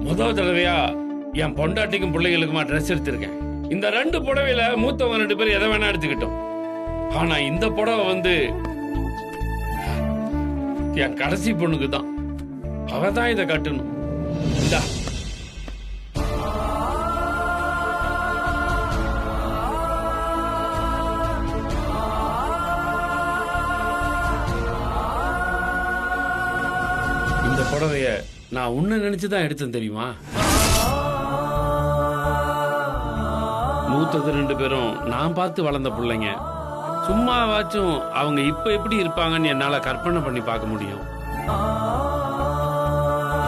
முதல் தடவையா என் பொண்டாட்டிக்கும் பிள்ளைகளுக்குமா ட்ரெஸ் எடுத்திருக்கேன். இந்த 2 புடவையில மூத்தவங்க 2 பேரும் எதை வேணா எடுத்துக்கிட்டோம். ஆனா இந்த புடவை வந்து என் கடைசி பொண்ணுக்கு தான். அவதான் இதை கட்டணும். இந்தா. இந்த புடவைய நான் உன்னை நினைச்சுதான் எடுத்தேன் தெரியுமா? மூத்தது 2 பேரும் நான் பார்த்து வளர்ந்த பிள்ளைங்க. சும்மாவாச்சும் அவங்க இப்ப எப்படி இருப்பாங்கன்னு என்னால கற்பனை பண்ணி பார்க்க முடியும்.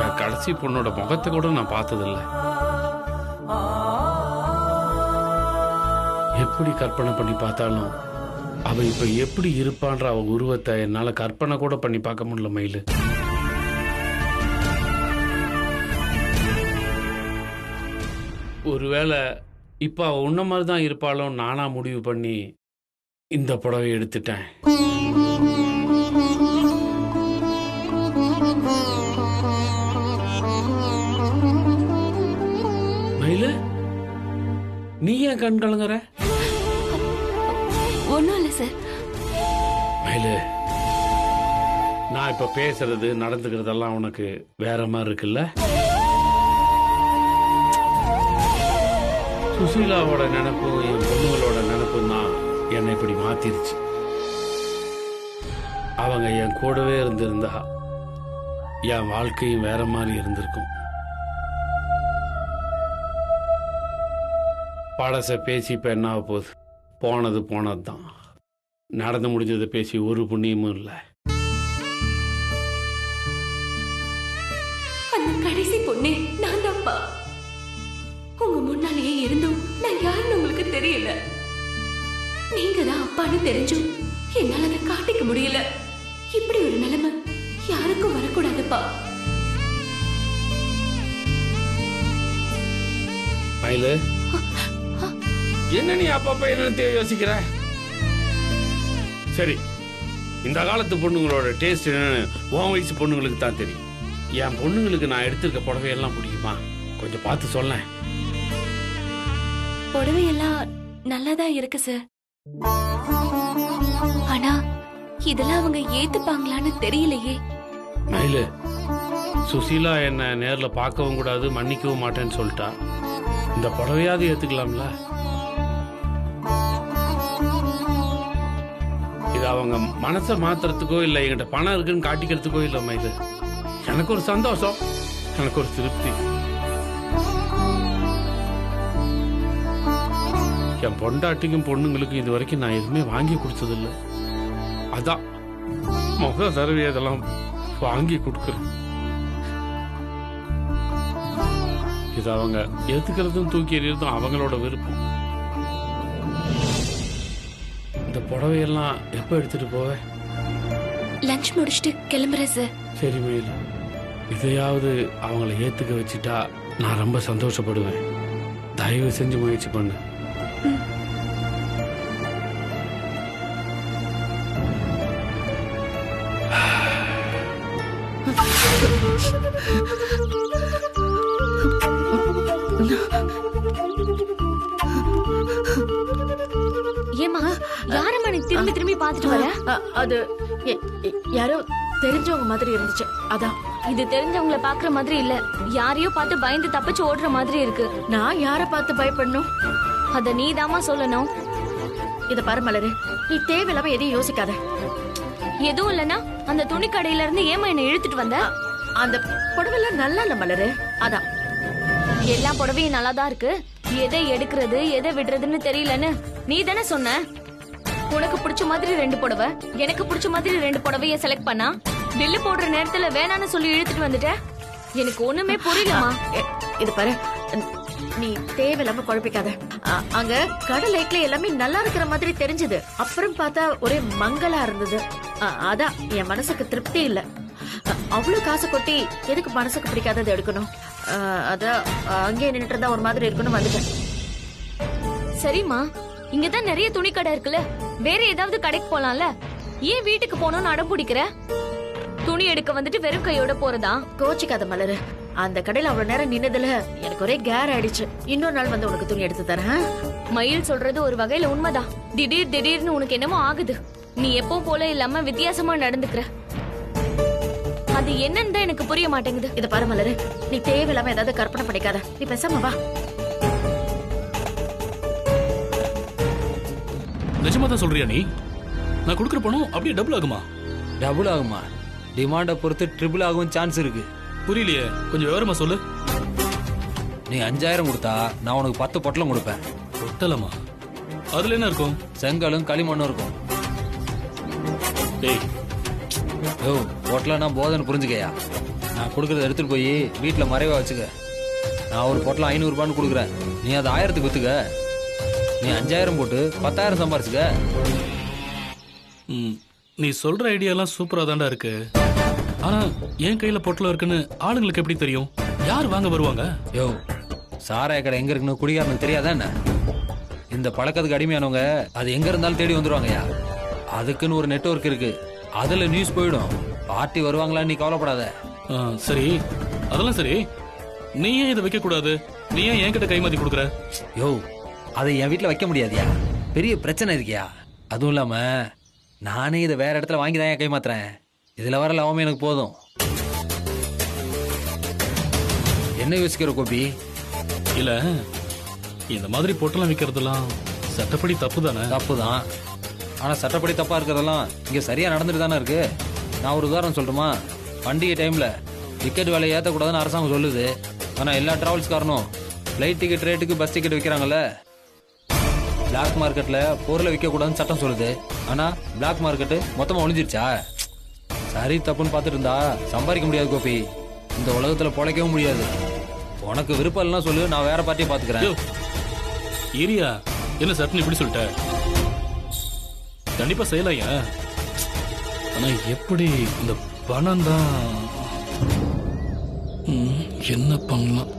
என் கடைசி பொண்ணோட முகத்தை கூட நான் பார்த்ததில்லை. எப்படி கற்பனை பண்ணி பார்த்தாலும் அவ இப்ப எப்படி இருப்பான்ற அவ உருவத்தை என்னால கற்பனை கூட பண்ணி பார்க்க முடியல மயிலு. ஒருவேளை இப்ப அவ உன்ன மாதிரி தான் இருப்பாளோ நானா முடிவு பண்ணி இந்த புடவை எடுத்துட்டேன். மயிலு, நீ ஏன் கண் கலங்குற? ஒண்ணும் இல்ல சார். மயிலு, நான் இப்ப பேசுறது நடந்துக்கிறதெல்லாம் உனக்கு வேற மாதிரி இருக்குல்ல? சுசீலாவோட நினைப்பும் என் பொண்ணுங்களோட நினைப்பும் தான் என்னை இப்படி மாத்திருச்சு. அவங்க என் கூடவே இருந்திருந்தா என் வாழ்க்கையும் வேற மாதிரி இருந்திருக்கும். பழச பேசி இப்ப என்ன ஆக போகுது? போனது போனதுதான். நடந்து முடிஞ்சதை பேசி ஒரு புண்ணியமும் இல்லை. அந்த கடைசி பொண்ணே நான் தான்ப்பா. உங்க முன்னாலேயே இருந்தும் நான் யாருன்னு உங்களுக்கு தெரியல. நீங்க தான் அப்பான்னு தெரிஞ்சும் என்னால அதை காட்டிக்க முடியல. இப்படி ஒரு நிலைமை யாருக்கும் வரக்கூடாதுப்பா. மயிலு, என்ன நீ அப்பப்ப என்ன யோசிக்கிற? சரி, இந்த காலத்து பொண்ணுங்களோட டேஸ்ட் என்னன்னு உன் வயசு பொண்ணுங்களுக்கு தான் தெரியும். என் பொண்ணுங்களுக்கு நான் எடுத்திருக்க புடவையெல்லாம் பிடிக்குமா? கொஞ்சம் பார்த்து சொல்ல. புடவையெல்லாம் நல்லாதான் இருக்கு சார். ஆனா இதெல்லாம் அவங்க ஏத்துப்பாங்களான்னு தெரியலையே. மயிலு, சுசீலா என்ன நேர்ல பார்க்கவும் கூடாது, மன்னிக்கவும் மாட்டேன்னு சொல்லிட்டா. இந்த புடவையாவது ஏத்துக்கலாம்ல? இது அவங்க மனசை மாத்துறதுக்கோ இல்ல என்கிட்ட பணம் இருக்குன்னு காட்டிக்கிறதுக்கோ இல்ல மயிலு. எனக்கு ஒரு சந்தோஷம், எனக்கு ஒரு திருப்தி. என் பொண்டாட்டிக்கும் பொண்ணுங்களுக்கும் இது வரைக்கும் நான் எதுவுமே வாங்கி கொடுத்ததில்லை. அதான் முக தடவை இதெல்லாம் வாங்கி கொடுக்குறேன். இது அவங்க ஏத்துக்கிறதும் தூக்கி எறியறதும் அவங்களோட விருப்பம். இந்த புடவையெல்லாம் எப்ப எடுத்துட்டு போவேன்? லஞ்ச் முடிச்சுட்டு கிளம்புறேன் சார். சரி மயில், இதையாவது அவங்கள ஏத்துக்க வச்சுட்டா நான் ரொம்ப சந்தோஷப்படுவேன். தயவு செஞ்சு முயற்சி பண்ணு. ஏமா யாரம்மா நீ திரும்பி திரும்பி பாத்துட்டு வர? அது யாரோ தெரிஞ்சவங்க மாதிரி இருந்துச்சு, அதான். இது தெரிஞ்சவங்கள பாக்குற மாதிரி இல்ல, யாரையோ பார்த்து பயந்து தப்பிச்சு ஓடுற மாதிரி இருக்கு. நான் யார பார்த்து பயப்படணும்? அத நீதாமா சொல்லணும். இத பாரு மலரு, நீ தேவையில்லாம எதையும் யோசிக்காத. எதுவும் இல்லனா அந்த துணி கடையில இருந்து ஏமா என்ன இழுத்துட்டு வந்த? அந்த புடவைலாம் நல்லா இல்ல மலரு, அதான். எல்லா புடவையும் நல்லாதான் இருக்கு, எதை எடுக்கிறது எதை விடுறதுன்னு தெரியலன்னு நீ தானே சொன்ன. உனக்கு பிடிச்ச மாதிரி 2 புடவை, எனக்கு பிடிச்ச மாதிரி 2 புடவைய செலக்ட் பண்ணா பில்லு போடுற நேரத்துல வேணான்னு சொல்லி இழுத்துட்டு வந்துட்ட. எனக்கு ஒண்ணுமே புரியலமா. இது பாரு, நீ தேவையில்லாம குழப்பிக்காத. அங்க கடை லைட்ல எல்லாமே நல்லா இருக்கிற மாதிரி தெரிஞ்சது, அப்புறம் பார்த்தா ஒரே மங்களா இருந்தது. அதான் என் மனசுக்கு திருப்தி இல்ல. அவ்வளவு காசு கொட்டி எதுக்கு மனசுக்கு பிடிக்காதது எடுக்கணும்? அதான் அங்கே நின்னுட்டு இருந்தா ஒரு மாதிரி இருக்குன்னு வந்துட்டேன். சரிம்மா, இங்கதான் நிறைய துணி கடை இருக்குல்ல, வேற ஏதாவது கடைக்கு போலாம்ல. ஏன் வீட்டுக்கு போனோம்னு அடம் பிடிக்கிற? துணி எடுக்க வந்துட்டு வெறும் கையோட போறதா? கோச்சிக்காத மலரு, அந்த கடையில அவ்வளவு நேரம் நின்னதுல எனக்கு ஒரே கேர் ஆயிடுச்சு. இன்னொரு நாள் வந்து உனக்கு துணி எடுத்து தரேன். மயில் சொல்றது ஒரு வகையில உண்மைதான். திடீர்னு உனக்கு என்னமோ ஆகுது. நீ எப்போ போல இல்லாம வித்தியாசமா நடந்துக்கிற. அது என்னன்னு தான் எனக்கு புரிய மாட்டேங்குது. இத பாரு மலரு, நீ தேவையில்லாம ஏதாவது கற்பனை பண்ணிக்காத. நீ பேசாம வா. நிஜமா தான் சொல்றியா நீ? நான் கொடுக்குற பணம் அப்படியே டபுள் ஆகுமா? டபுள் ஆகுமா? டிமாண்டை பொறுத்து ட்ரிபிள் ஆகும் சான்ஸ் இருக்கு. புரியலையே, கொஞ்சம் விவரமா சொல்லு. நீ 5000 கொடுத்தா நான் உனக்கு 10 பொட்டலம் கொடுப்பேன். பொட்டலமா? அதுல என்ன இருக்கும்? செங்கலும் களிமண்ணும் இருக்கும். டேய், யோ, பொட்டலம்னா போதன்னு புரிஞ்சுக்கையா. நான் கொடுக்கறத எடுத்துட்டு போய் வீட்டுல மறைவா வச்சுக்க. நான் ஒரு பொட்டலம் 500 ரூபான்னு கொடுக்குறேன். நீ அதை 1000க்கு வித்துக்க. நீ 5000 போட்டு 10000 சம்பாரிச்சுக்க. நீ சொல்ற ஐடியா எல்லாம் சூப்பரா தாண்டா இருக்கு. ஆனா என் கையில பொட்டலம் இருக்குன்னு ஆளுங்களுக்கு எப்படி தெரியும்? யார் வாங்க வருவாங்க? யோ, சாராய கடை எங்க இருக்குன்னு குடிகாரனுக்கு தெரியாதா என்ன? இந்த பழக்கத்துக்கு அடிமையானவங்க அது எங்க இருந்தாலும் தேடி வந்துருவாங்கயா. அதுக்குன்னு ஒரு நெட்வொர்க் இருக்கு. அதுல நியூஸ் போயிடும். பார்ட்டி வருவாங்களான்னு நீ கவலைப்படாத. சரி, அதெல்லாம் சரி. நீ ஏன் இதை வைக்க கூடாது? நீ ஏன் என்கிட்ட கைமாத்தி கொடுக்குற? யோ, அதை என் வீட்டுல வைக்க முடியாதியா. பெரிய பிரச்சனை இருக்கியா. அதுவும் இல்லாம நானே இதை வேற இடத்துல வாங்கி தான் கைமாத்துறேன். இதுல வர லாபமே எனக்கு போதும். என்ன யோசிக்கிற கோபி? இல்ல, இந்த மாதிரி பொட்டலம் விற்கிறதெல்லாம் சட்டப்படி தப்பு தானே? தப்பு தான். ஆனா சட்டப்படி தப்பா இருக்கிறதெல்லாம் இங்க சரியா நடந்துட்டு தானே இருக்கு. நான் ஒரு உதாரணம் சொல்லட்டுமா? பண்டிகை டைம்ல டிக்கெட் விலை ஏற்றக்கூடாதுன்னு அரசாங்கம் சொல்லுது. ஆனா எல்லா டிராவல்ஸ்காரனும் ஃப்ளைட் டிக்கெட் ரேட்டுக்கு பஸ் டிக்கெட் விற்கிறாங்கல்ல. பிளாக் மார்க்கெட்ல பொருளை விற்க கூடாதுன்னு சட்டம் சொல்லுது. ஆனா பிளாக் மார்க்கெட்டு மொத்தமா ஒழிஞ்சிருச்சா? சரி தப்புன்னு பார்த்துட்டு இருந்தா சம்பாதிக்க முடியாது கோபி. இந்த உலகத்துல பொழைக்கவும் முடியாது. உனக்கு விருப்பம் இல்லைன்னா சொல்லு, நான் வேற பார்ட்டியை பாத்துக்கிறேன். ஏரியா என்ன சட்னி இப்படி சொல்லிட்ட? கண்டிப்பா செய்யலையா? ஆனா எப்படி இந்த பணம் தான் என்ன பண்ணலாம்?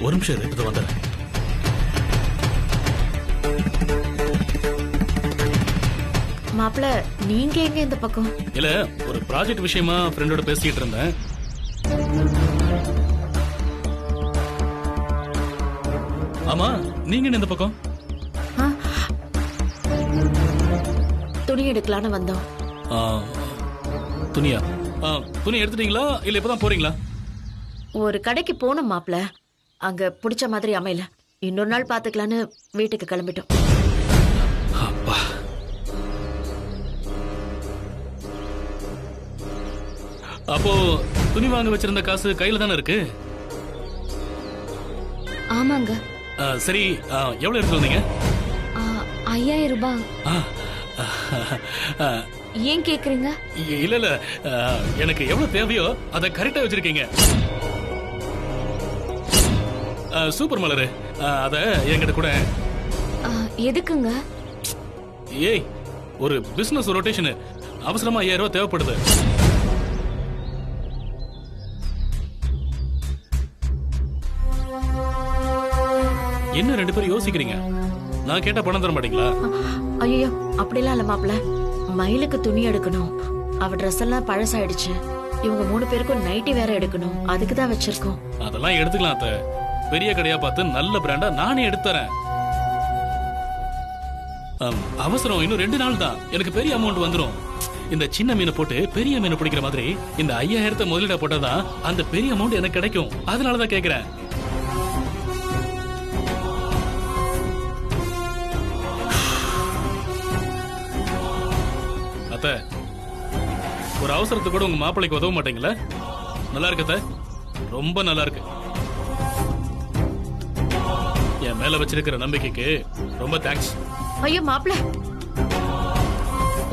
ஒரு நிமிஷம் இரு, இது வந்துடுறேன். மாப்பிள்ள, நீங்க எங்க இந்த பக்கம்? இல்ல, ஒரு ப்ராஜெக்ட் விஷயமா ஃப்ரெண்டோட பேசிட்டு இருந்தேன். ஆமா, நீங்க என்ன இந்த பக்கம்? துணி எடுக்கலான்னு வந்தோம். துணியா? துணி எடுத்துட்டீங்களா இல்ல இப்பதான் போறீங்களா? ஒரு கடைக்கு போனோம் மாப்பிள்ள. அங்க பிடிச்ச மாதிரி அமையல. இன்னொரு நாள் பாத்துக்கலான்னு வீட்டுக்கு கிளம்பிட்டோம். அப்பா, அப்போ துணி வாங்க வச்சிருந்த காசு கையில தானே இருக்கு? ஆமாங்க. சரி, எவ்வளவு எடுத்து வந்தீங்க? 5000 ரூபாய். ஏன் கேக்குறீங்க? இல்ல இல்ல, எனக்கு எவ்வளவு தேவையோ அதை கரெக்டா வச்சிருக்கீங்க. சூப்பர் மலரு, அத என்கிட்ட கூட. எதுக்குங்க? ஏய், ஒரு பிசினஸ் ரொட்டேஷன் அவசரமா 5000 ரூபாய் தேவைப்படுது. என்ன ரெண்டு பேரும் யோசிக்கிறீங்க? நான் கேட்டா பணம் தர மாட்டீங்களா? ஐயோ, அப்படிலாம் இல்ல மாப்பிள்ள. மயிலுக்கு துணி எடுக்கணும். அவ ட்ரெஸ் எல்லாம் பழசாயிடுச்சு. இவங்க 3 பேருக்கும் நைட்டி வேற எடுக்கணும். அதுக்கு தான் வச்சிருக்கோம். அதெல்லாம் எடுத்துக்கலாம் அத்தை. பெரிய கடையா பார்த்து நல்ல பிராண்டா நானே எடுத்துறேன். அவசரம் இன்னும் 2 நாள் தான். எனக்கு பெரிய அமௌண்ட் வந்துரும். இந்த சின்ன மீனை போட்டு பெரிய மீனை பிடிக்கிற மாதிரி இந்த 5000 முதலீடா போட்டாதான் அந்த பெரிய அமௌண்ட் எனக்கு கிடைக்கும். அதனாலதான் கேக்குறேன். அத்தை, ஒரு அவசரத்துக்கு கூட உங்க மாப்பிள்ளைக்கு உதவ மாட்டீங்களா? நல்லா இருக்கு அத்தை, ரொம்ப நல்லா இருக்கு. என் மேல வச்சிருக்கிற நம்பிக்கைக்கு ரொம்ப தேங்க்ஸ். ஐயோ மாப்பிள்ள,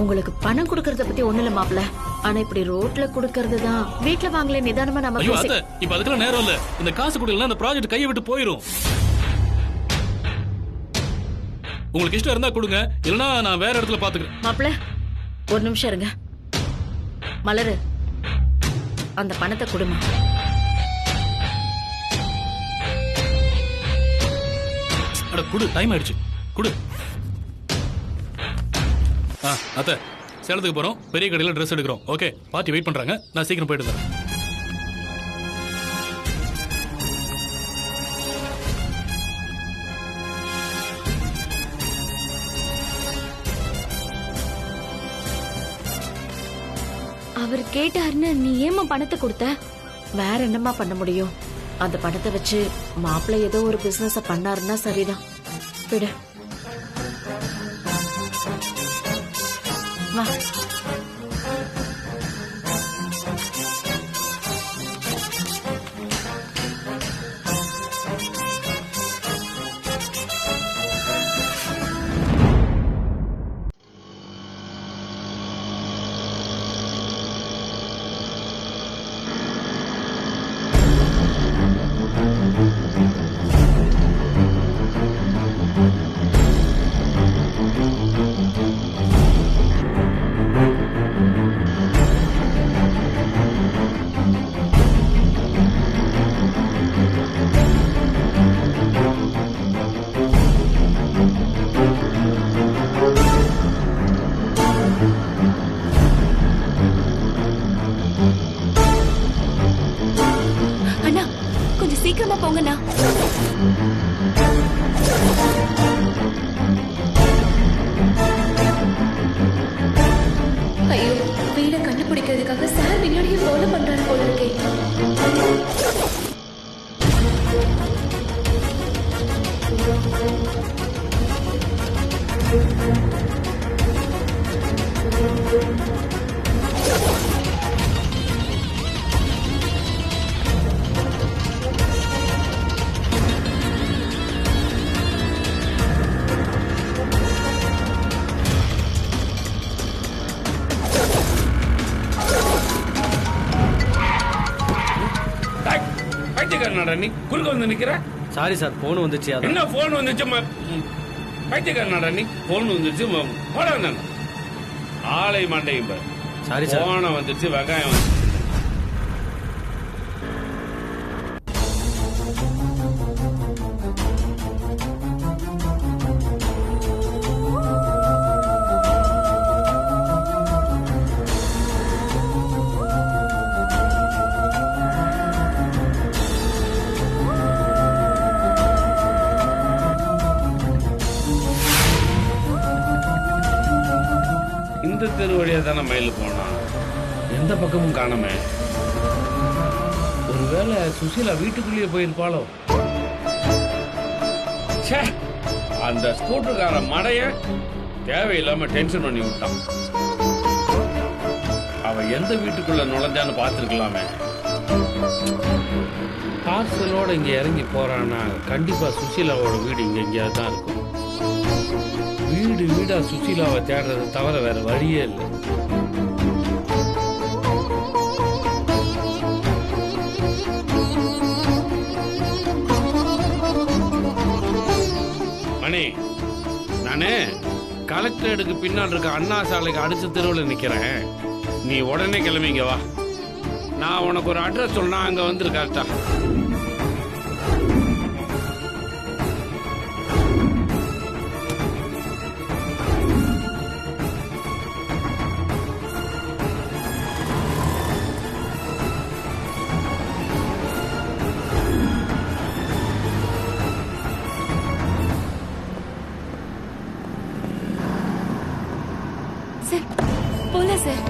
உங்களுக்கு பணம் கொடுக்கறத பத்தி ஒண்ணு இல்ல மாப்பிள்ள. ஆனா இப்படி ரோட்ல கொடுக்கறது தான். வீட்ல வாங்கல நிதானமா நம்ம ஐயோ அத்தை, இப்ப அதுக்கெல்லாம் நேரம் இல்ல. இந்த காசு கொடுக்கலன்னா அந்த ப்ராஜெக்ட் கையை விட்டு போயிரும். உங்களுக்கு இஷ்டம் இருந்தா கொடுங்க, இல்லனா நான் வேற இடத்துல பாத்துக்கிறேன். மாப்பிள்ள, ஒரு நிமிஷம் இருங்க. மலரு, அந்த பணத்தை கொடுமா. அட குடு, டைம் ஆயிடுச்சு. குடு. அத்தை, சேலத்துக்கு போறோம். பெரிய கடையில் ட்ரெஸ் எடுக்கிறோம். ஓகே, பார்ட்டி வெயிட் பண்றாங்க. நான் சீக்கிரம் போயிட்டு வரேன். அவர் கேட்டாருன்னு நீ ஏமா பணத்தை கொடுத்த? வேற என்னம்மா பண்ண முடியும்? அந்த பணத்தை வச்சு மாப்பிள்ளை ஏதோ ஒரு பிசினஸ் பண்ணாருன்னா சரிதான். விடு. வா. அண்ணா, கொஞ்சம் சீக்கிரமா போங்கண்ணா. ஐயோ, வீட கண்டுபிடிக்கிறதுக்காக சார் பின்னாடியே ஃபாலோ பண்றாரு போல இருக்கே. பைத்தியக்காரனாடா நீ? குறுக்க வந்து நிக்கிற? சாரி சார், போன் வந்துச்சு. என்ன போன் வந்துச்சு? பைத்தியக்காரனாடா நீ? போன் வந்துச்சு போட ஆளை மாட்டேன். சாரி போன வந்துச்சு, வெங்காயம் வந்துச்சு. இந்த தெரு வழியா தானே மயில் போனா? எந்த பக்கமும் காணமே. ஒருவேளை சுசீலா வீட்டுக்குள்ளேயே போயிருப்பாளோ? அந்த ஸ்கூட்டருக்கார மடைய தேவையில்லாம டென்ஷன் பண்ணி விட்டான். அவ எந்த வீட்டுக்குள்ள நுழைஞ்சான்னு பார்த்துருக்கலாமே. பார்சலோட இங்க இறங்கி போறான்னா கண்டிப்பா சுசீலாவோட வீடு இங்க எங்கேயாவது தான் இருக்கும். வீடு வீடா சுசீலாவை தேடுறது தவிர வேற வழியே இல்லை. மணி, நானு கலெக்டரேட்டுக்கு பின்னால் இருக்க அண்ணா சாலைக்கு அடுத்த தெருவில் நிக்கிறேன். நீ உடனே கிளம்பிங்க வா. நான் உனக்கு ஒரு அட்ரஸ் சொன்னா அங்க வந்துரு கரெக்டா. சார், போல சார்.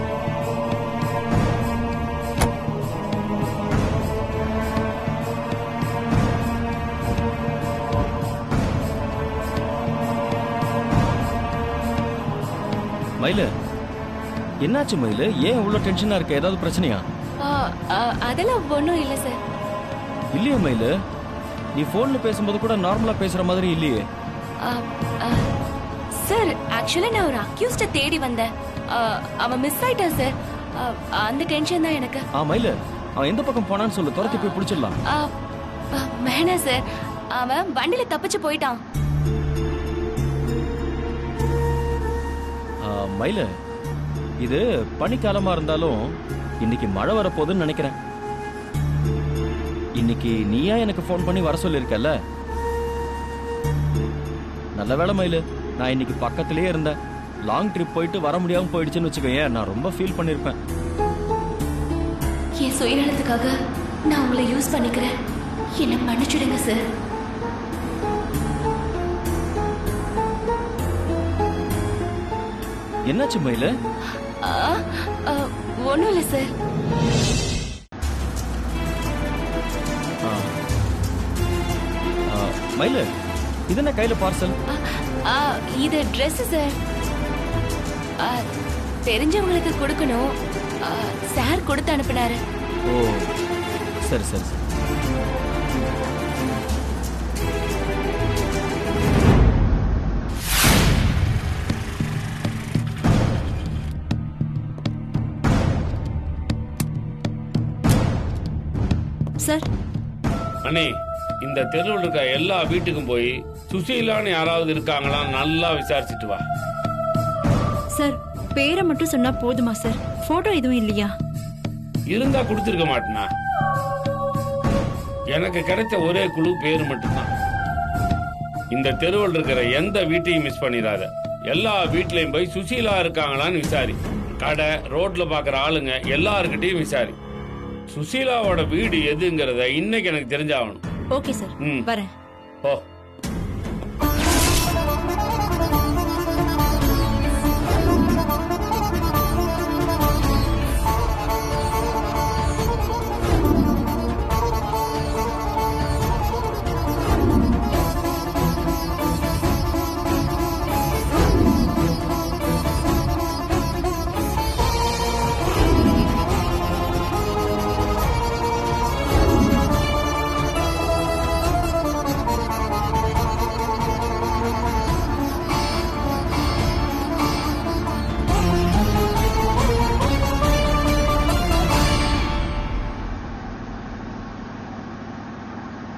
மயிலு, என்னாச்சு மயிலு? ஏன் இவ்வளவு டென்ஷனா இருக்க? ஏதாவது பிரச்சனையா? அதெல்லாம் ஒன்றும் இல்லை சார். இல்லையே மயிலு, நீ போன்ல பேசும்போது கூட நார்மலா பேசுற மாதிரி இல்லையே. சார், ஆக்சுவலா நான் ஒரு அக்யூஸ்ட தேடி வந்தேன். அவன் மிஸ் ஆயிட்டான் சார். அந்த டென்ஷன் தான் எனக்கு. மயிலு, அவன் எந்த பக்கம் போனான்னு சொல்லு, துரத்தி போய் பிடிச்சிடலாம். வேணாம் சார், அவன் வண்டியில தப்பிச்சு போயிட்டான். மயிலு, இது பனிக்காலமா இருந்தாலும் இன்னைக்கு மழை வரப்போகுதுன்னு நினைக்கிறேன். இன்னைக்கு நீயா எனக்கு ஃபோன் பண்ணி வர சொல்லியிருக்கல. நல்ல வேலை மயிலு, நான் இன்னைக்கு பக்கத்திலேயே இருந்தேன். லாங் ட்ரிப் போயிட்டு வர முடியாம போயிடுச்சுன்னு வச்சுக்கோயேன், நான் ரொம்ப ஃபீல் பண்ணிருப்பேன். என் சுயநலத்துக்காக நான் உங்களை யூஸ் பண்ணிக்கிறேன். என்ன மன்னிச்சிடுங்க சார். என்னாச்சு மயிலு? ஒன்றும் இல்லை சார். மயிலு, இது என்ன கையில பார்சல்? இது ட்ரெஸ் சார். தெரிஞ்சவங்களுக்கு கொடுக்கணும். சார் கொடுத்து அனுப்பினாரு. ஓ சரி சரி சரி. சார், அண்ணே, இந்த தெருவில் இருக்க எல்லா வீட்டுக்கும் போய் சுசீலான்னு யாராவது இருக்காங்களான்னு நல்லா விசாரிச்சுட்டு வா. சார் பேரை மட்டும் சொன்னா போதுமா சார்? போட்டோ எதுவும் இல்லையா? இருந்தா கொடுத்துருக்க மாட்டேனா? எனக்கு கிடைச்ச ஒரே குழு பேரு மட்டும்தான். இந்த தெருவில் இருக்கிற எந்த வீட்டையும் மிஸ் பண்ணிடாத. எல்லா வீட்லயும் போய் சுசீலா இருக்காங்களான்னு விசாரி. கடை, ரோட்ல பாக்குற ஆளுங்க எல்லாருக்கிட்டையும் விசாரி. சுசீலாவோட வீடு எதுங்கிறத இன்னைக்கு எனக்கு தெரிஞ்சாகணும். ஓகே சார், வரேன். ஓ,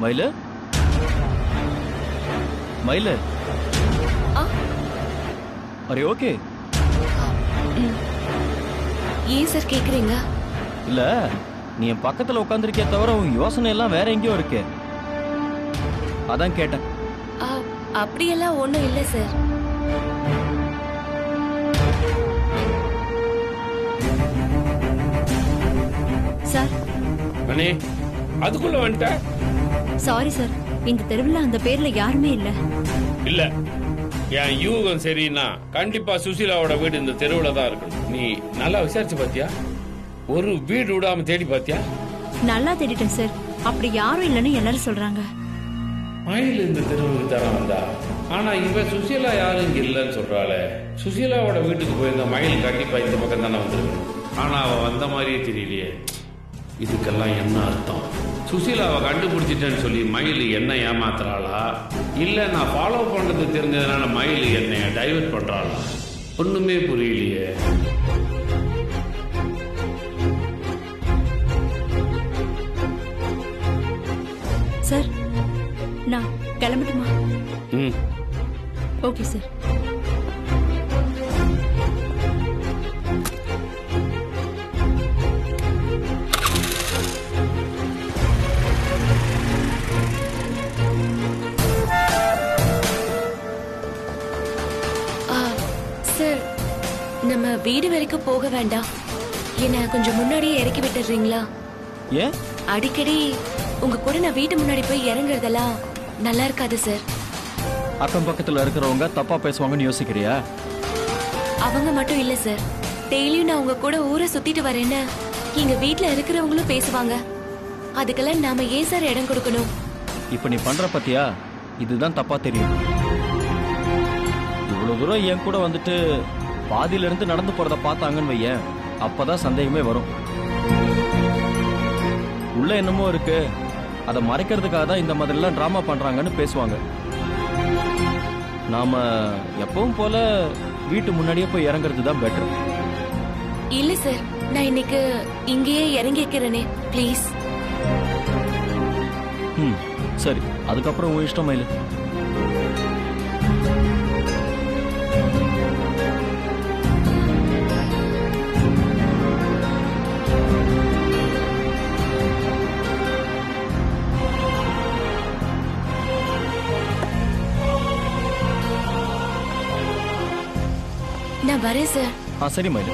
மயிலு, மயிலு, அரே ஓகே? ஏன் சார் கேக்குறீங்க? இல்ல, நீ என் பக்கத்துல உட்காந்துருக்கே தவிர உன் யோசனை எல்லாம் வேற எங்கேயோ இருக்கு, அதான் கேட்டேன். அப்படியெல்லாம் ஒண்ணும் இல்ல சார். சார், அண்ணே, அதுக்குள்ள வந்துட்ட? சாரி சார், இந்த தெருவில் அந்த பேர்ல யாருமே இல்ல. இல்ல, என் யூகம் சரின்னா கண்டிப்பா சுசீலாவோட வீடு இந்த தெருவுல தான் இருக்கும். நீ நல்லா விசாரிச்சு பாத்தியா? ஒரு வீடு விடாம தேடி பாத்தியா? நல்லா தேடிட்டேன் சார். அப்படி யாரும் இல்லைன்னு எல்லாரும் சொல்றாங்க. மயில் இந்த தெருவுக்கு தரம் வந்தா, ஆனா இவ சுசீலா யாரும் இங்க இல்லைன்னு சொல்றாளே. சுசீலாவோட வீட்டுக்கு போயிருந்த மயில் கண்டிப்பா இந்த பக்கம் தானே வந்திருக்கணும். ஆனா அவ வந்த மாதிரியே தெரியலையே. இதுக்கெல்லாம் என்ன அர்த்தம்? சுசீலாவை கண்டுபிடிச்சிட்டேன்னு சொல்லி மயில் என்ன ஏமாத்துறாளா, இல்ல நான் ஃபாலோ பண்றது தெரிஞ்சதுனால மயில் என்னை டைவர்ட் பண்றாளா? ஒண்ணுமே புரியலையே. சார், நான் கிளம்பட்டுமா? Okay sir. சார், நம்ம வீடு வரைக்கும் போக வேண்டாம். என்ன கொஞ்சம் முன்னாடியே இறக்கி விட்டுறீங்களா? ஏன்? அடிக்கடி உங்க கூட நான் வீட்டு முன்னாடி போய் இறங்குறதெல்லாம் நல்லா இருக்காது சார். அக்கம் பக்கத்துல இருக்கிறவங்க தப்பா பேசுவாங்கன்னு யோசிக்கிறியா? அவங்க மட்டும் இல்ல சார், டெய்லியும் நான் உங்க கூட ஊரை சுத்திட்டு வரேன்னு எங்க வீட்டுல இருக்கிறவங்களும் பேசுவாங்க. அதுக்கெல்லாம் நாம ஏன் சார் இடம் கொடுக்கணும்? இப்ப நீ பண்ற பத்தியா, இதுதான் தப்பா தெரியும். இவ்வளவு தூரம் என் கூட வந்துட்டு பாதியில இருந்து நடந்து போறத பார்த்தாங்கன்னு வையேன், அப்பதான் சந்தேகமே வரும். உள்ள என்னமோ இருக்கு, அதை மறைக்கிறதுக்காக தான் இந்த மாதிரி எல்லாம் டிராமா பண்றாங்கன்னு பேசுவாங்க. நாம எப்பவும் போல வீட்டு முன்னாடியே போய் இறங்குறது தான் பெட்டர். இல்ல சார், நான் இன்னைக்கு இங்கேயே இறங்கிக்கிறேனே, ப்ளீஸ். சரி, அதுக்கப்புறம் உன் இஷ்டம் மயிலு. நான் வரேன் சார். சரி மயிலு.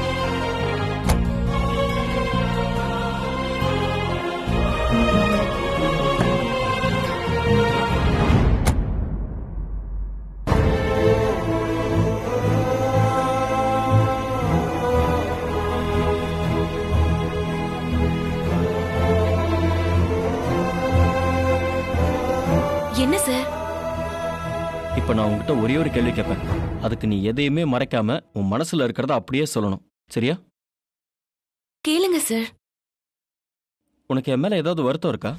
என்ன சார்? இப்ப நான் உங்ககிட்ட ஒரே ஒரு கேள்வி கேட்பேன். அதுக்கு நீ எதையுமே மறைக்காம உன் மனசுல இருக்கிறத அப்படியே சொல்லணும். சரியா? கேளுங்க சார். உனக்கு என் மேல ஏதாவது வருத்தம் இருக்கா?